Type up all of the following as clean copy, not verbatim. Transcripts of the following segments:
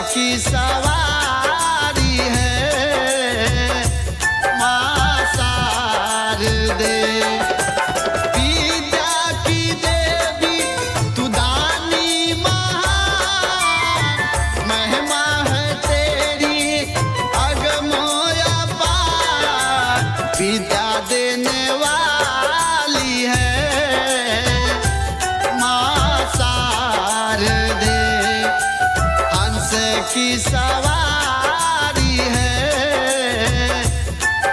की सवारी है माँ शारदे। विद्या की देवी तू दानी महान, महिमा है तेरी अगमो अपार। विद्या देने वाली है माँ शारदे। हंस की सवारी है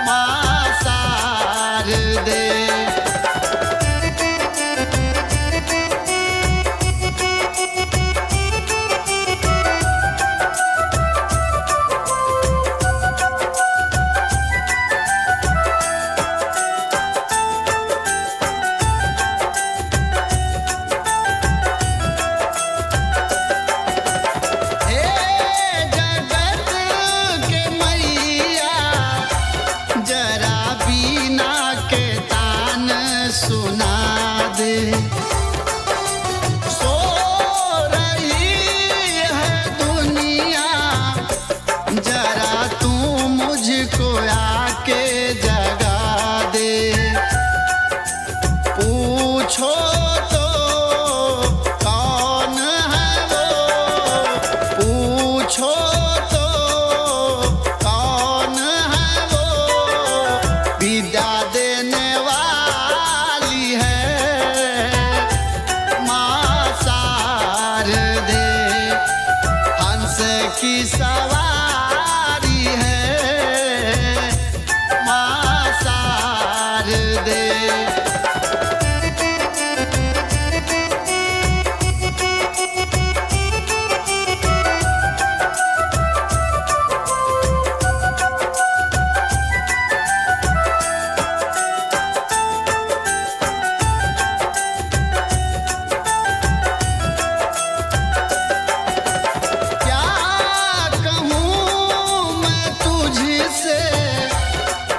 माँ शारदे। सुना दे सो रही है दुनिया, जरा तू मुझको आके जगा दे। पूछो तो कौन है वो, पूछो तो कौन है वो। विद्या देने की सवारी है माँ शारदे।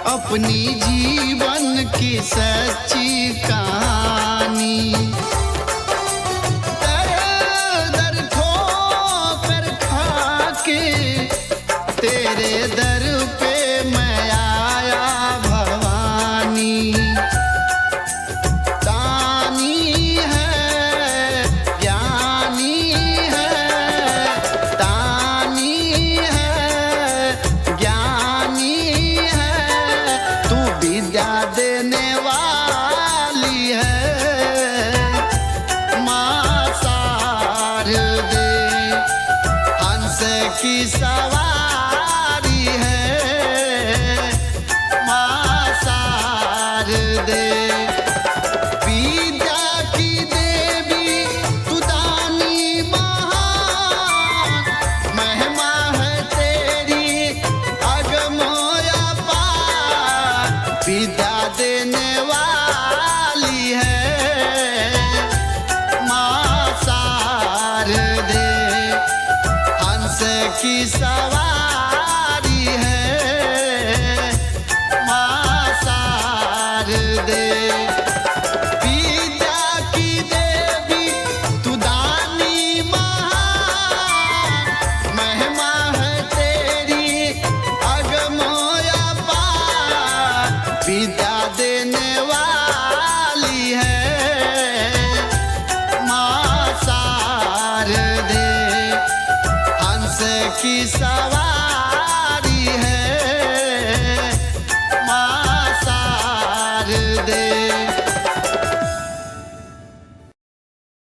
अपनी जीवन की सच्ची कहानी, दर दर ठोकर खाके तेरे दर पे मैं आया भवानी। दानी है ज्ञानी है, दानी है ज्ञानी है, विद्या देने वाली है माँ शारदे। हंस की सवारी है माँ शारदे। विद्या की देवी तू दानी महान, महिमा है तेरी अगमो अपार। विद्या देने वाली है माँ शारदे। हंस की सवारी है माँ शारदे। विद्या की देवी तू दानी महान, महिमा है तेरी अगमो अपार। विद्या देने वाली है माँ शारदे। हंस की